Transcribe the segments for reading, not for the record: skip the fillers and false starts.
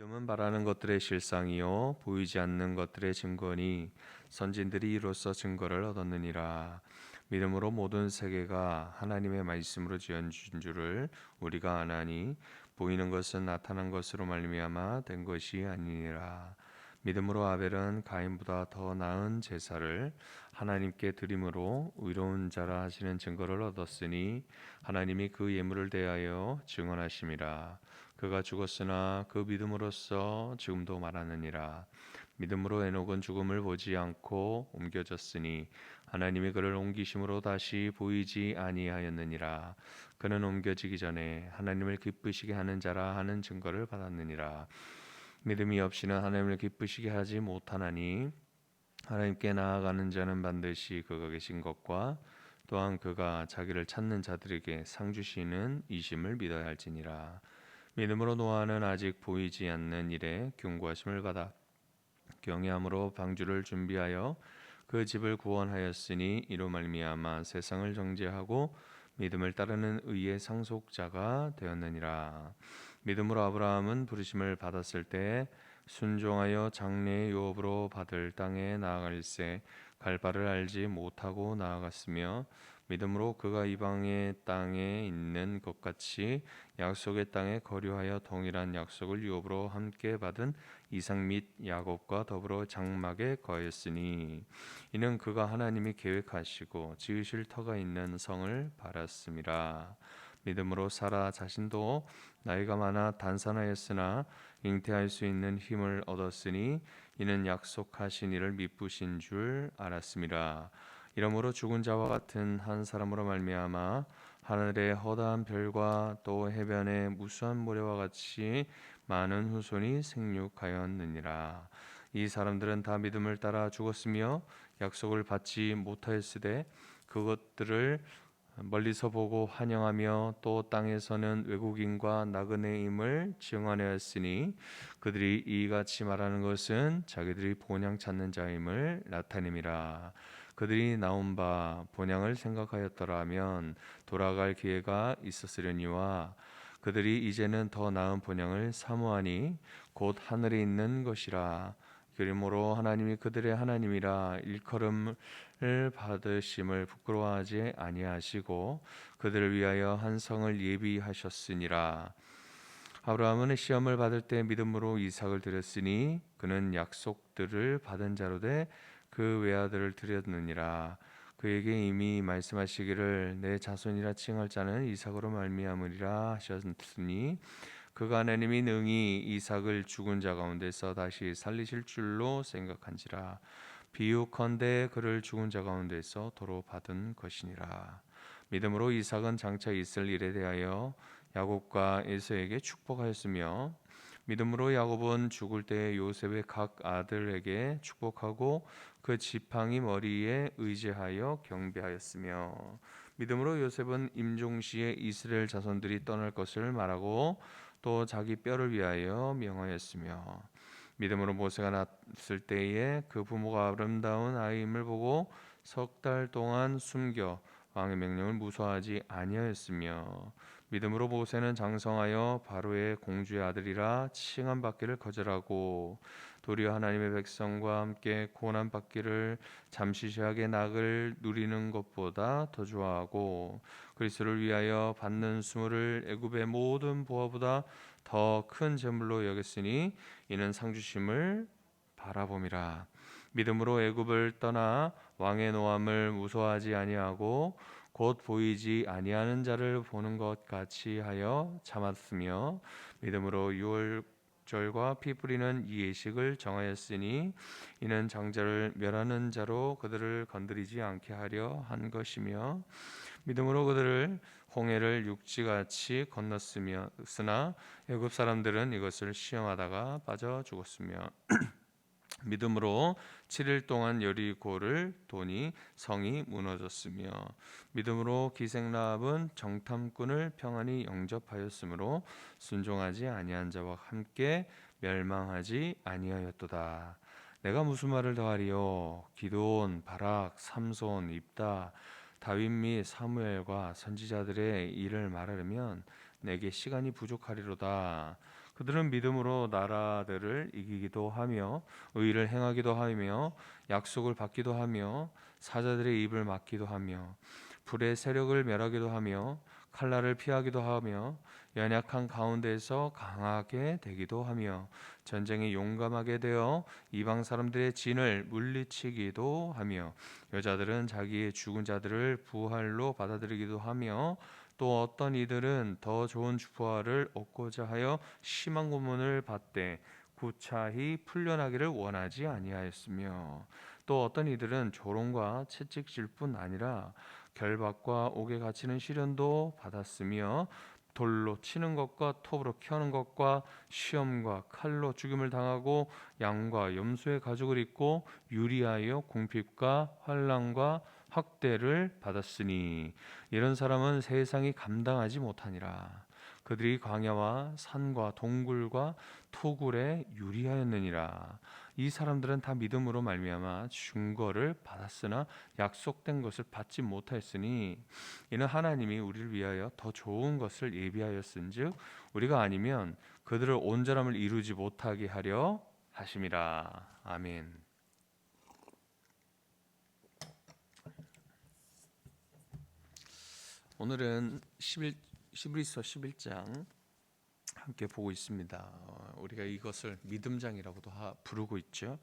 믿음은 바라는 것들의 실상이요 보이지 않는 것들의 증거니 선진들이 이로써 증거를 얻었느니라. 믿음으로 모든 세계가 하나님의 말씀으로 지어진 줄을 우리가 아나니 보이는 것은 나타난 것으로 말미암아 된 것이 아니니라. 믿음으로 아벨은 가인보다 더 나은 제사를 하나님께 드림으로 의로운 자라 하시는 증거를 얻었으니 하나님이 그 예물을 대하여 증언하심이라. 그가 죽었으나 그 믿음으로써 지금도 말하느니라. 믿음으로 에녹은 죽음을 보지 않고 옮겨졌으니 하나님이 그를 옮기심으로 다시 보이지 아니하였느니라. 그는 옮겨지기 전에 하나님을 기쁘시게 하는 자라 하는 증거를 받았느니라. 믿음이 없이는 하나님을 기쁘시게 하지 못하나니 하나님께 나아가는 자는 반드시 그가 계신 것과 또한 그가 자기를 찾는 자들에게 상 주시는 이심을 믿어야 할지니라. 믿음으로 노아는 아직 보이지 않는 일에 경고하심을 받아 경외함으로 방주를 준비하여 그 집을 구원하였으니 이로 말미암아 세상을 정죄하고 믿음을 따르는 의의 상속자가 되었느니라. 믿음으로 아브라함은 부르심을 받았을 때 순종하여 장래의 유업으로 받을 땅에 나아갈새 갈 바를 알지 못하고 나아갔으며 믿음으로 그가 이방의 땅에 있는 것 같이 약속의 땅에 거류하여 동일한 약속을 유업으로 함께 받은 이삭 및 야곱과 더불어 장막에 거했으니 이는 그가 하나님이 계획하시고 지으실 터가 있는 성을 바랐음이라. 믿음으로 사라 자신도 나이가 많아 단산하였으나 잉태할 수 있는 힘을 얻었으니 이는 약속하신 이를 미쁘신 줄 알았음이라. 이러므로 죽은 자와 같은 한 사람으로 말미암아 하늘의 허다한 별과 또 해변의 무수한 모래와 같이 많은 후손이 생육하였느니라. 이 사람들은 다 믿음을 따라 죽었으며 약속을 받지 못하였으되 그것들을 멀리서 보고 환영하며 또 땅에서는 외국인과 나그네임을 증언하였으니 그들이 이같이 말하는 것은 자기들이 본향 찾는 자임을 나타냄이라. 그들이 나온 바 본향을 생각하였더라면 돌아갈 기회가 있었으려니와 그들이 이제는 더 나은 본향을 사모하니 곧 하늘에 있는 것이라. 그러므로 하나님이 그들의 하나님이라 일컬음을 받으심을 부끄러워하지 아니하시고 그들을 위하여 한 성을 예비하셨으니라. 아브라함은 시험을 받을 때 믿음으로 이삭을 드렸으니 그는 약속들을 받은 자로 돼 그 외아들을 드렸느니라. 그에게 이미 말씀하시기를 내 자손이라 칭할 자는 이삭으로 말미암으리라 하셨으니 그가 하나님이 능히 이삭을 죽은 자 가운데서 다시 살리실 줄로 생각한지라. 비유컨대 그를 죽은 자 가운데서 도로 받은 것이니라. 믿음으로 이삭은 장차 있을 일에 대하여 야곱과 에서에게 축복하였으며 믿음으로 야곱은 죽을 때 요셉의 각 아들에게 축복하고 그 지팡이 머리에 의지하여 경배하였으며 믿음으로 요셉은 임종시에 이스라엘 자손들이 떠날 것을 말하고 또 자기 뼈를 위하여 명하였으며 믿음으로 모세가 낳았을 때에 그 부모가 아름다운 아이임을 보고 석 달 동안 숨겨 왕의 명령을 무소하지 아니하였으며 믿음으로 모세는 장성하여 바로의 공주의 아들이라 칭함 받기를 거절하고 도리어 하나님의 백성과 함께 고난 받기를 잠시 죄악의 낙을 누리는 것보다 더 좋아하고 그리스도를 위하여 받는 수모를 애굽의 모든 보화보다 더 큰 재물로 여겼으니 이는 상 주심을 바라봄이라. 믿음으로 애굽을 떠나 왕의 노함을 무서워하지 아니하고 곧 보이지 아니하는 자를 보는 것 같이 하여 참았으며 믿음으로 유월절과 피 뿌리는 이 예식을 정하였으니 이는 장자를 멸하는 자로 그들을 건드리지 않게 하려 한 것이며 믿음으로 그들을 홍해를 육지같이 건넜으나 애굽 사람들은 이것을 시험하다가 빠져 죽었으며 믿음으로 7일 동안 여리고를 도니 성이 무너졌으며 믿음으로 기생라합은 정탐꾼을 평안히 영접하였으므로 순종하지 아니한 자와 함께 멸망하지 아니하였도다. 내가 무슨 말을 더하리요? 기드온, 바락, 삼손, 입다, 다윗 및 사무엘과 선지자들의 일을 말하려면 내게 시간이 부족하리로다. 그들은 믿음으로 나라들을 이기기도 하며 의를 행하기도 하며 약속을 받기도 하며 사자들의 입을 막기도 하며 불의 세력을 멸하기도 하며 칼날을 피하기도 하며 연약한 가운데에서 강하게 되기도 하며 전쟁에 용감하게 되어 이방 사람들의 진을 물리치기도 하며 여자들은 자기의 죽은 자들을 부활로 받아들이기도 하며 또 어떤 이들은 더 좋은 부활을 얻고자 하여 심한 고문을 받되 구차히 풀려나기를 원하지 아니하였으며 또 어떤 이들은 조롱과 채찍질 뿐 아니라 결박과 옥에 갇히는 시련도 받았으며 돌로 치는 것과 톱으로 켜는 것과 시험과 칼로 죽임을 당하고 양과 염소의 가죽을 입고 유리하여 궁핍과 환난과 학대를 받았으니 이런 사람은 세상이 감당하지 못하니라. 그들이 광야와 산과 동굴과 토굴에 유리하였느니라. 이 사람들은 다 믿음으로 말미암아 증거를 받았으나 약속된 것을 받지 못하였으니 이는 하나님이 우리를 위하여 더 좋은 것을 예비하였은즉 우리가 아니면 그들을 온전함을 이루지 못하게 하려 하심이라. 아멘. 오늘은 히브리서 11장 함께 보고 있습니다. 우리가 이것을 믿음장이라고도 부르고 있죠.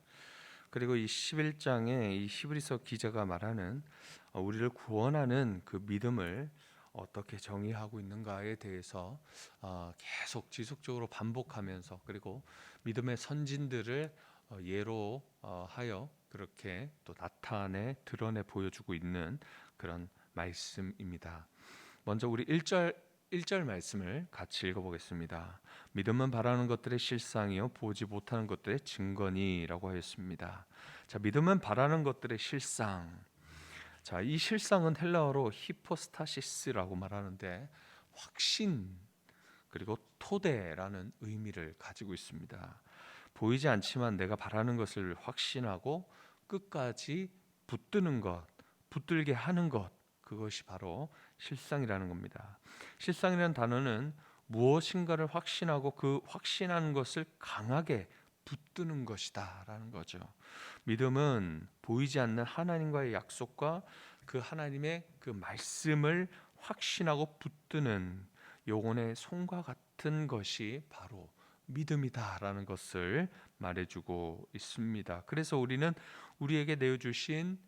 그리고 이 11장에 이 히브리서 기자가 말하는 우리를 구원하는 그 믿음을 어떻게 정의하고 있는가에 대해서 계속 지속적으로 반복하면서 그리고 믿음의 선진들을 예로 하여 그렇게 또 나타내 드러내 보여주고 있는 그런 말씀입니다. 먼저 우리 1절 말씀을 같이 읽어보겠습니다. 믿음은 바라는 것들의 실상이요 보지 못하는 것들의 증거니라고 하였습니다. 자, 믿음은 바라는 것들의 실상. 자, 이 실상은 헬라어로 히포스타시스라고 말하는데 확신 그리고 토대라는 의미를 가지고 있습니다. 보이지 않지만 내가 바라는 것을 확신하고 끝까지 붙드는 것, 붙들게 하는 것, 그것이 바로 실상이라는 겁니다. 실상이라는 단어는 무엇인가를 확신하고 그 확신하는 것을 강하게 붙드는 것이다 라는 거죠. 믿음은 보이지 않는 하나님과의 약속과 그 하나님의 그 말씀을 확신하고 붙드는 영혼의 손과 같은 것이 바로 믿음이다라는 것을 말해주고 있습니다. 그래서 우리는 우리에게 내어주신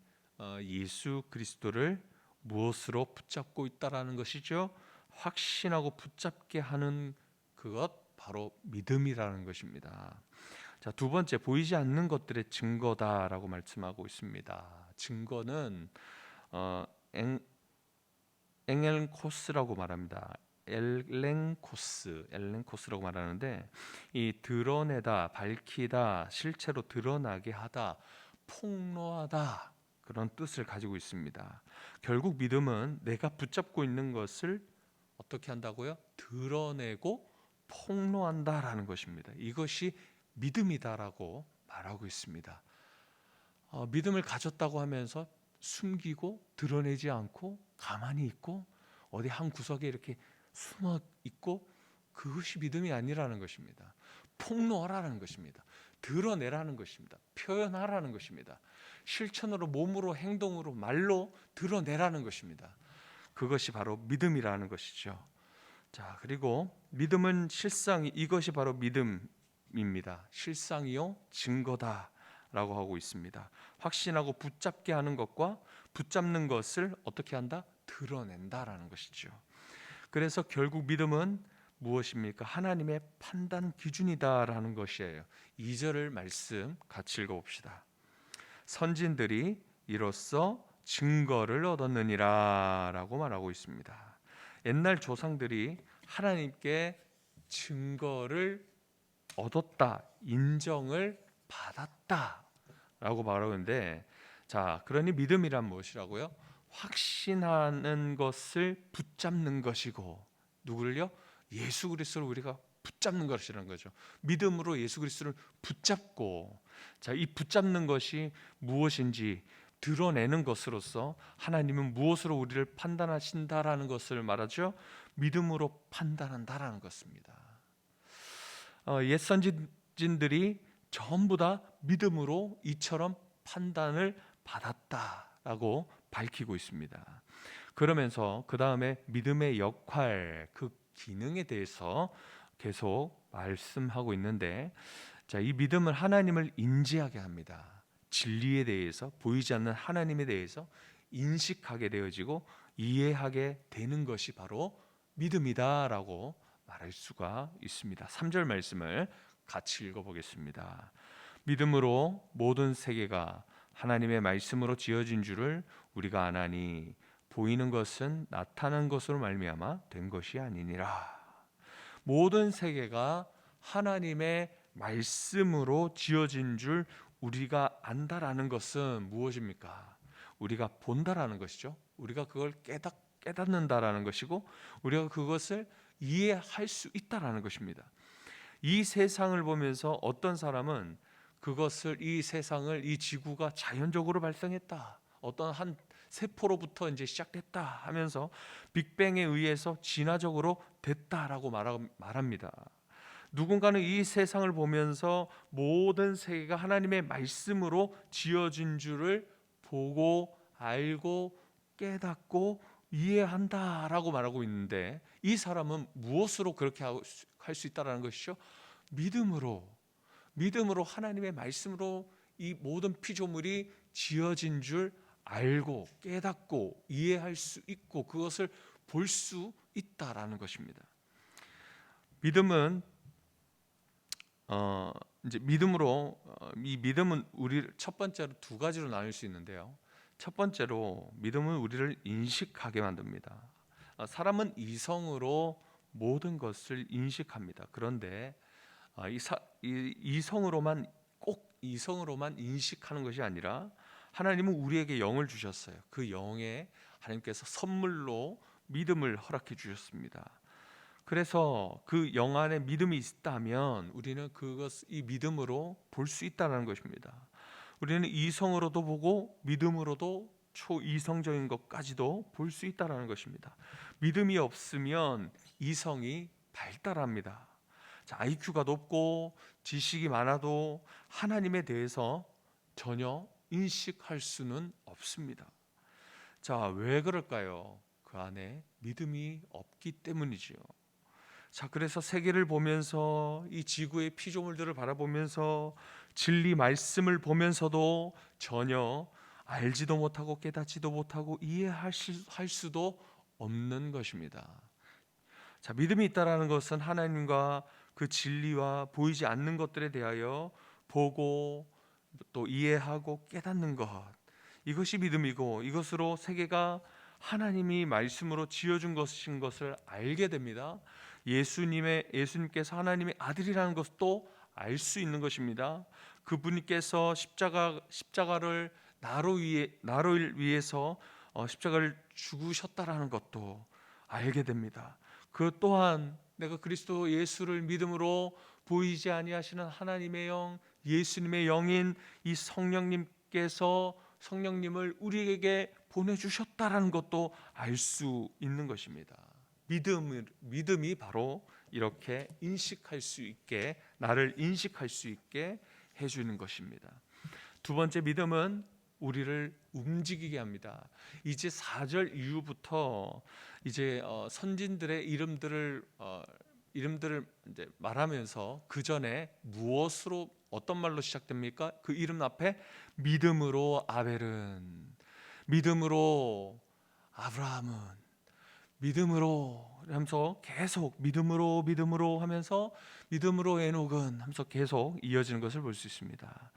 예수 그리스도를 무엇으로 붙잡고 있다라는 것이죠. 확신하고 붙잡게 하는 그것 바로 믿음이라는 것입니다. 자, 두 번째 보이지 않는 것들의 증거다라고 말씀하고 있습니다. 증거는 엥엘코스라고 말합니다. 엘렌코스라고 말하는데 이 드러내다, 밝히다, 실체로 드러나게 하다, 폭로하다 그런 뜻을 가지고 있습니다. 결국 믿음은 내가 붙잡고 있는 것을 어떻게 한다고요? 드러내고 폭로한다라는 것입니다. 이것이 믿음이다라고 말하고 있습니다. 믿음을 가졌다고 하면서 숨기고 드러내지 않고 가만히 있고 어디 한 구석에 이렇게 숨어 있고 그것이 믿음이 아니라는 것입니다. 폭로하라는 것입니다. 드러내라는 것입니다. 표현하라는 것입니다. 실천으로 몸으로 행동으로 말로 드러내라는 것입니다. 그것이 바로 믿음이라는 것이죠. 자, 그리고 믿음은 실상이 이것이 바로 믿음입니다. 실상이요 증거다라고 하고 있습니다. 확신하고 붙잡게 하는 것과 붙잡는 것을 어떻게 한다? 드러낸다라는 것이죠. 그래서 결국 믿음은 무엇입니까? 하나님의 판단 기준이다라는 것이에요. 2절을 말씀 같이 읽어봅시다. 선진들이 이로써 증거를 얻었느니라 라고 말하고 있습니다. 옛날 조상들이 하나님께 증거를 얻었다, 인정을 받았다 라고 말하는데, 자, 그러니 믿음이란 무엇이라고요? 확신하는 것을 붙잡는 것이고, 누구를요? 예수 그리스도를 우리가 붙잡는 것이라는 거죠. 믿음으로 예수 그리스도를 붙잡고, 자, 이 붙잡는 것이 무엇인지 드러내는 것으로서 하나님은 무엇으로 우리를 판단하신다라는 것을 말하죠. 믿음으로 판단한다라는 것입니다. 옛 선지자들이 전부 다 믿음으로 이처럼 판단을 받았다라고 밝히고 있습니다. 그러면서 그 다음에 믿음의 역할, 그 기능에 대해서 계속 말씀하고 있는데, 자, 이 믿음은 하나님을 인지하게 합니다. 진리에 대해서, 보이지 않는 하나님에 대해서 인식하게 되어지고 이해하게 되는 것이 바로 믿음이다라고 말할 수가 있습니다. 3절 말씀을 같이 읽어보겠습니다. 믿음으로 모든 세계가 하나님의 말씀으로 지어진 줄을 우리가 아나니 보이는 것은 나타난 것으로 말미암아 된 것이 아니니라. 모든 세계가 하나님의 말씀으로 지어진 줄 우리가 안다라는 것은 무엇입니까? 우리가 본다라는 것이죠. 우리가 그걸 깨닫는다라는 것이고, 우리가 그것을 이해할 수 있다라는 것입니다. 이 세상을 보면서 어떤 사람은 그것을, 이 세상을, 이 지구가 자연적으로 발생했다, 어떤 한 세포로부터 이제 시작됐다 하면서 빅뱅에 의해서 진화적으로 됐다라고 말합니다. 누군가는 이 세상을 보면서 모든 세계가 하나님의 말씀으로 지어진 줄을 보고 알고 깨닫고 이해한다라고 말하고 있는데, 이 사람은 무엇으로 그렇게 할 수 있다라는 것이죠? 믿음으로 하나님의 말씀으로 이 모든 피조물이 지어진 줄 알고 깨닫고 이해할 수 있고 그것을 볼 수 있다라는 것입니다. 믿음은 이제 믿음으로 이 믿음은 우리를 첫 번째로 두 가지로 나눌 수 있는데요. 첫 번째로 믿음은 우리를 인식하게 만듭니다. 사람은 이성으로 모든 것을 인식합니다. 그런데 이성으로만, 꼭 이성으로만 인식하는 것이 아니라 하나님은 우리에게 영을 주셨어요. 그 영에 하나님께서 선물로 믿음을 허락해 주셨습니다. 그래서 그 영 안에 믿음이 있다면 우리는 이 믿음으로 볼 수 있다는 것입니다. 우리는 이성으로도 보고 믿음으로도 초이성적인 것까지도 볼 수 있다는 것입니다. 믿음이 없으면 이성이 발달합니다. 자, IQ가 높고 지식이 많아도 하나님에 대해서 전혀 인식할 수는 없습니다. 자, 왜 그럴까요? 그 안에 믿음이 없기 때문이지요. 자, 그래서 세계를 보면서 이 지구의 피조물들을 바라보면서 진리 말씀을 보면서도 전혀 알지도 못하고 깨닫지도 못하고 이해할 수도 없는 것입니다. 자, 믿음이 있다라는 것은 하나님과 그 진리와 보이지 않는 것들에 대하여 보고 또 이해하고 깨닫는 것, 이것이 믿음이고, 이것으로 세계가 하나님이 말씀으로 지어준 것인 것을 알게 됩니다. 예수님께서 하나님의 아들이라는 것도 알 수 있는 것입니다. 그분께서 십자가를 나를 위해서 십자가를 죽으셨다라는 것도 알게 됩니다. 그 또한 내가 그리스도 예수를 믿음으로 보이지 아니하시는 하나님의 영, 예수님의 영인 이 성령님을 우리에게 보내주셨다라는 것도 알 수 있는 것입니다. 믿음이 바로 이렇게 인식할 수 있게, 나를 인식할 수 있게 해주는 것입니다. 두 번째, 믿음은 우리를 움직이게 합니다. 이제 4절 이후부터 이제 선진들의 이름들을 이제 말하면서 그 전에 무엇으로, 어떤 말로 시작됩니까? 그 이름 앞에 믿음으로 아벨은, 믿음으로 아브라함은, 믿음으로 하면서 계속 믿음으로 하면서 믿음으로 에녹은 하면서 계속 이어지는 것을 볼 수 있습니다.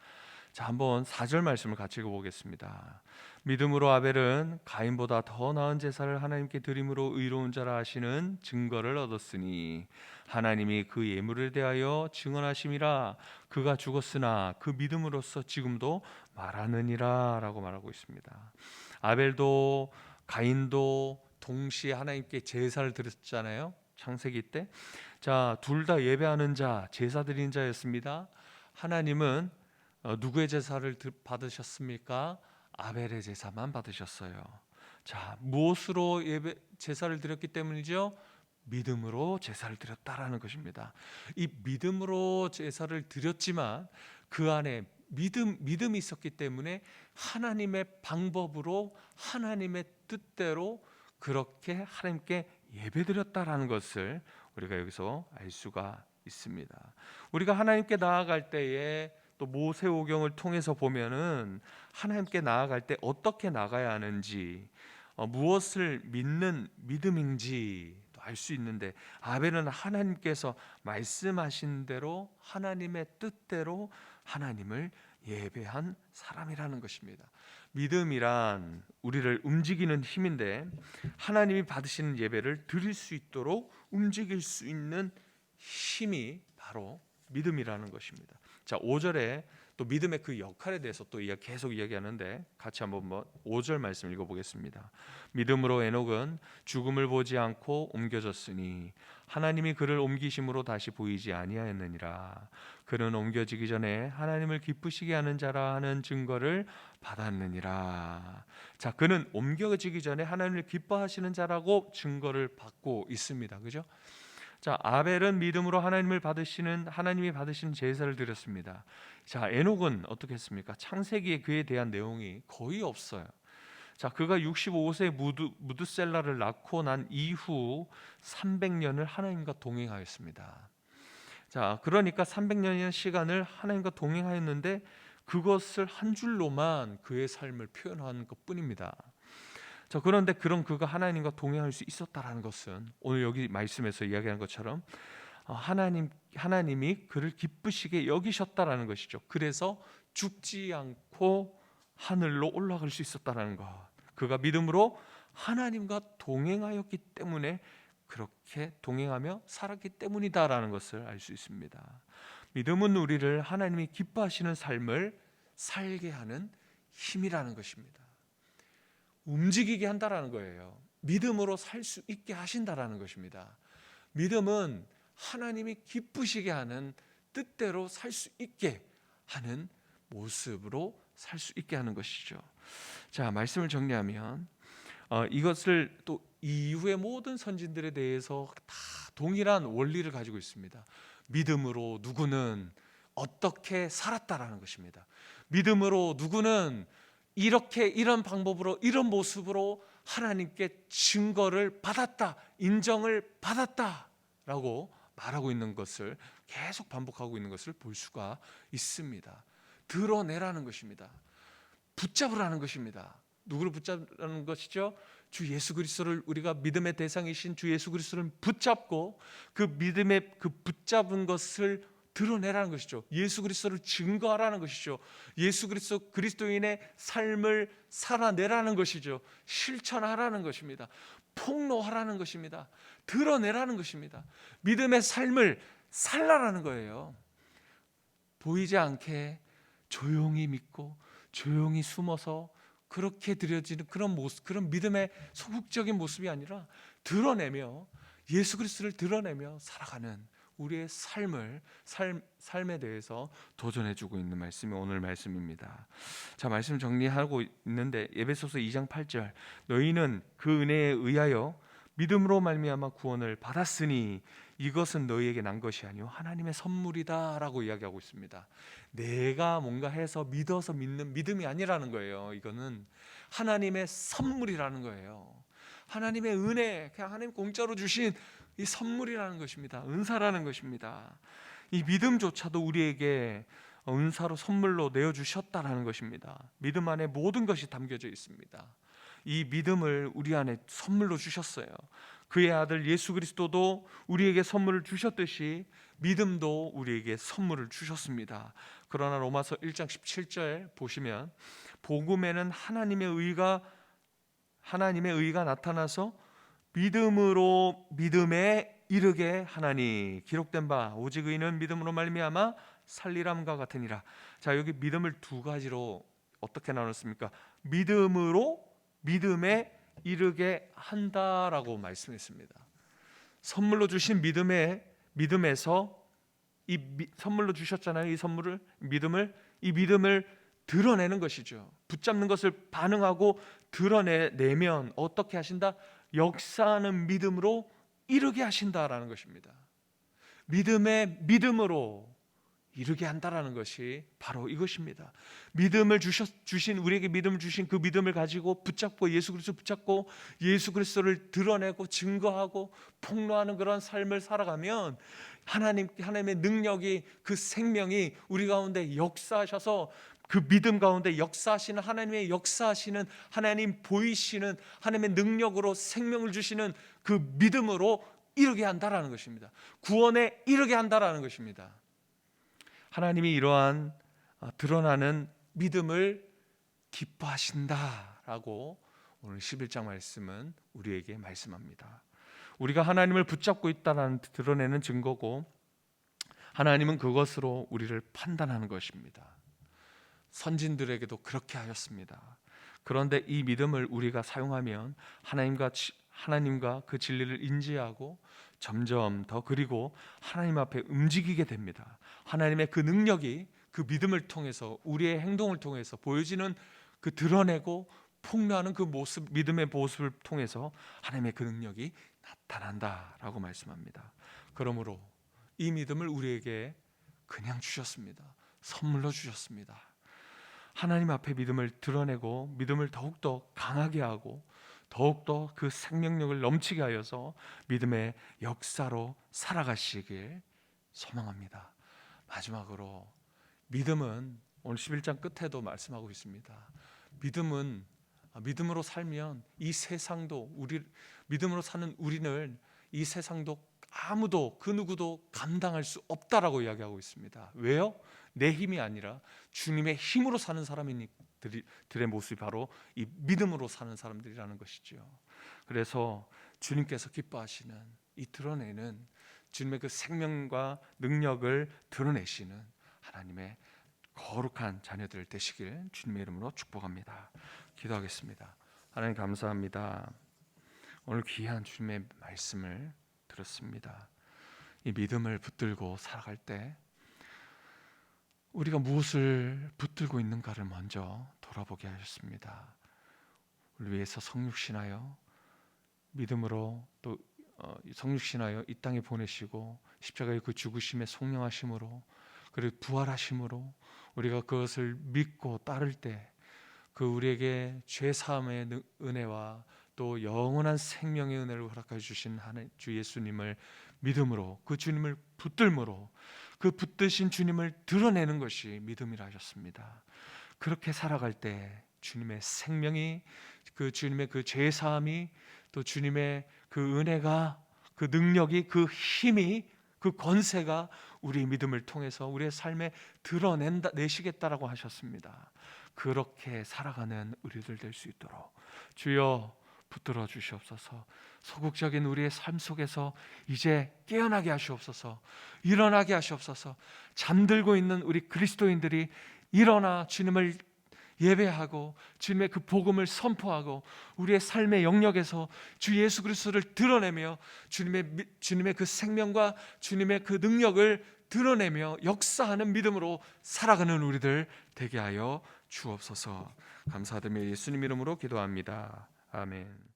자, 한번 4절 말씀을 같이 읽어보겠습니다. 믿음으로 아벨은 가인보다 더 나은 제사를 하나님께 드림으로 의로운 자라 하시는 증거를 얻었으니 하나님이 그 예물에 대하여 증언하심이라. 그가 죽었으나 그 믿음으로써 지금도 말하느니라 라고 말하고 있습니다. 아벨도 가인도 동시에 하나님께 제사를 드렸잖아요, 창세기 때. 자, 둘 다 예배하는 자, 제사 드리는 자였습니다. 하나님은 누구의 제사를 받으셨습니까? 아벨의 제사만 받으셨어요. 자, 무엇으로 제사를 드렸기 때문이죠? 믿음으로 제사를 드렸다라는 것입니다. 이 믿음으로 제사를 드렸지만 그 안에 믿음이 있었기 때문에 하나님의 방법으로 하나님의 뜻대로 그렇게 하나님께 예배드렸다라는 것을 우리가 여기서 알 수가 있습니다. 우리가 하나님께 나아갈 때에 또 모세오경을 통해서 보면은 하나님께 나아갈 때 어떻게 나가야 하는지, 무엇을 믿는 믿음인지 알 수 있는데, 아벨은 하나님께서 말씀하신 대로 하나님의 뜻대로 하나님을 예배한 사람이라는 것입니다. 믿음이란 우리를 움직이는 힘인데, 하나님이 받으시는 예배를 드릴 수 있도록 움직일 수 있는 힘이 바로 믿음이라는 것입니다. 자, 5절에 또 믿음의 그 역할에 대해서 또 계속 이야기하는데, 같이 한번 5절 말씀 읽어보겠습니다. 믿음으로 에녹은 죽음을 보지 않고 옮겨졌으니 하나님이 그를 옮기심으로 다시 보이지 아니하였느니라. 그는 옮겨지기 전에 하나님을 기쁘시게 하는 자라 하는 증거를 받았느니라. 자, 그는 옮겨지기 전에 하나님을 기뻐하시는 자라고 증거를 받고 있습니다. 그죠? 자, 아벨은 믿음으로 하나님이 받으시는 제사를 드렸습니다. 자, 에녹은 어떻게 했습니까? 창세기에 그에 대한 내용이 거의 없어요. 자, 그가 65세 무드셀라를 낳고 난 이후 300년을 하나님과 동행하였습니다. 자, 그러니까 300년이라는 시간을 하나님과 동행하였는데 그것을 한 줄로만 그의 삶을 표현한 것뿐입니다. 자, 그런데 그가 하나님과 동행할 수 있었다라는 것은 오늘 여기 말씀에서 이야기한 것처럼 하나님이 그를 기쁘시게 여기셨다라는 것이죠. 그래서 죽지 않고 하늘로 올라갈 수 있었다라는 것. 그가 믿음으로 하나님과 동행하였기 때문에 그렇게 동행하며 살았기 때문이다라는 것을 알 수 있습니다. 믿음은 우리를 하나님이 기뻐하시는 삶을 살게 하는 힘이라는 것입니다. 움직이게 한다라는 거예요. 믿음으로 살 수 있게 하신다라는 것입니다. 믿음은 하나님이 기쁘시게 하는 뜻대로 살 수 있게 하는 모습으로 살 수 있게 하는 것이죠. 자, 말씀을 정리하면 이것을 또 이후의 모든 선진들에 대해서 다 동일한 원리를 가지고 있습니다. 믿음으로 누구는 어떻게 살았다라는 것입니다. 믿음으로 누구는 이런 방법으로 이런 모습으로 하나님께 증거를 받았다, 인정을 받았다라고 말하고 있는 것을 계속 반복하고 있는 것을 볼 수가 있습니다. 드러내라는 것입니다. 붙잡으라는 것입니다. 누구를 붙잡라는 것이죠? 주 예수 그리스도를, 우리가 믿음의 대상이신 주 예수 그리스도를 붙잡고 그 믿음의 그 붙잡은 것을 드러내라는 것이죠. 예수 그리스도를 증거하라는 것이죠. 예수 그리스도인의 삶을 살아내라는 것이죠. 실천하라는 것입니다. 폭로하라는 것입니다. 드러내라는 것입니다. 믿음의 삶을 살라라는 거예요. 보이지 않게 조용히 믿고 조용히 숨어서 그렇게 드려지는 그런 모습, 그런 믿음의 소극적인 모습이 아니라 드러내며 예수 그리스도를 드러내며 살아가는 우리의 삶에 대해서 도전해주고 있는 말씀이 오늘 말씀입니다. 자, 말씀 정리하고 있는데 에베소서 2장 8절, 너희는 그 은혜에 의하여 믿음으로 말미암아 구원을 받았으니 이것은 너희에게 난 것이 아니요 하나님의 선물이다라고 이야기하고 있습니다. 내가 뭔가 해서 믿어서 믿는 믿음이 아니라는 거예요. 이거는 하나님의 선물이라는 거예요. 하나님의 은혜, 그냥 하나님 공짜로 주신 이 선물이라는 것입니다. 은사라는 것입니다. 이 믿음조차도 우리에게 은사로 선물로 내어주셨다라는 것입니다. 믿음 안에 모든 것이 담겨져 있습니다. 이 믿음을 우리 안에 선물로 주셨어요. 그의 아들 예수 그리스도도 우리에게 선물을 주셨듯이 믿음도 우리에게 선물을 주셨습니다. 그러나 로마서 1장 17절 보시면 복음에는 하나님의 의가 나타나서 믿음으로 믿음에 이르게 하나니 기록된 바 오직 의인은 믿음으로 말미암아 살리람과 같으니라. 자, 여기 믿음을 두 가지로 어떻게 나눴습니까? 믿음으로 믿음에 이르게 한다라고 말씀했습니다. 선물로 주신 믿음에서 선물로 주셨잖아요. 이 믿음을 드러내는 것이죠. 붙잡는 것을 반응하고 드러내면 어떻게 하신다? 역사하는 믿음으로 이루게 하신다라는 것입니다. 믿음으로 이루게 한다라는 것이 바로 이것입니다. 믿음을 주신 우리에게 믿음을 주신 그 믿음을 가지고 붙잡고 예수 그리스도 붙잡고 예수 그리스도를 드러내고 증거하고 폭로하는 그런 삶을 살아가면 하나님의 능력이, 그 생명이 우리 가운데 역사하셔서 그 믿음 가운데 역사하시는 하나님의 역사하시는 하나님 보이시는 하나님의 능력으로 생명을 주시는 그 믿음으로 이루게 한다라는 것입니다. 구원에 이루게 한다라는 것입니다. 하나님이 이러한 드러나는 믿음을 기뻐하신다라고 오늘 11장 말씀은 우리에게 말씀합니다. 우리가 하나님을 붙잡고 있다는 드러내는 증거고, 하나님은 그것으로 우리를 판단하는 것입니다. 선진들에게도 그렇게 하셨습니다. 그런데 이 믿음을 우리가 사용하면 하나님과 그 진리를 인지하고 점점 더 그리고 하나님 앞에 움직이게 됩니다. 하나님의 그 능력이 그 믿음을 통해서 우리의 행동을 통해서 보여지는 그 드러내고 폭로하는 그 모습, 믿음의 모습을 통해서 하나님의 그 능력이 나타난다라고 말씀합니다. 그러므로 이 믿음을 우리에게 그냥 주셨습니다. 선물로 주셨습니다. 하나님 앞에 믿음을 드러내고 믿음을 더욱더 강하게 하고 더욱더 그 생명력을 넘치게 하여서 믿음의 역사로 살아가시길 소망합니다. 마지막으로 믿음은 오늘 11장 끝에도 말씀하고 있습니다. 믿음으로 살면 이 세상도 믿음으로 사는 우리는 이 세상도 아무도 그 누구도 감당할 수 없다라고 이야기하고 있습니다. 왜요? 내 힘이 아니라 주님의 힘으로 사는 사람들의 모습이 바로 이 믿음으로 사는 사람들이라는 것이죠. 그래서 주님께서 기뻐하시는 이 드러내는 주님의 그 생명과 능력을 드러내시는 하나님의 거룩한 자녀들 되시길 주님의 이름으로 축복합니다. 기도하겠습니다. 하나님 감사합니다. 오늘 귀한 주님의 말씀을 들었습니다. 이 믿음을 붙들고 살아갈 때 우리가 무엇을 붙들고 있는가를 먼저 돌아보게 하셨습니다. 우리 위해서 성육신하여 믿음으로 또 성육신하여 이 땅에 보내시고 십자가의 그 죽으심의 속량하심으로 그리고 부활하심으로 우리가 그것을 믿고 따를 때 그 우리에게 죄 사함의 은혜와 또 영원한 생명의 은혜를 허락해 주신 주 예수님을 믿음으로 그 주님을 붙들므로 그 붙드신 주님을 드러내는 것이 믿음이라 하셨습니다. 그렇게 살아갈 때 주님의 생명이 그 주님의 그 죄 사함이 또 주님의 그 은혜가 그 능력이 그 힘이 그 권세가 우리 믿음을 통해서 우리의 삶에 드러내시겠다라고 하셨습니다. 그렇게 살아가는 우리들 될 수 있도록 주여 붙들어 주시옵소서. 소극적인 우리의 삶 속에서 이제 깨어나게 하시옵소서. 일어나게 하시옵소서. 잠들고 있는 우리 그리스도인들이 일어나 주님을 예배하고 주님의 그 복음을 선포하고 우리의 삶의 영역에서 주 예수 그리스도를 드러내며 주님의 그 생명과 주님의 그 능력을 드러내며 역사하는 믿음으로 살아가는 우리들 되게 하여 주옵소서. 감사드리며 예수님 이름으로 기도합니다. 아멘.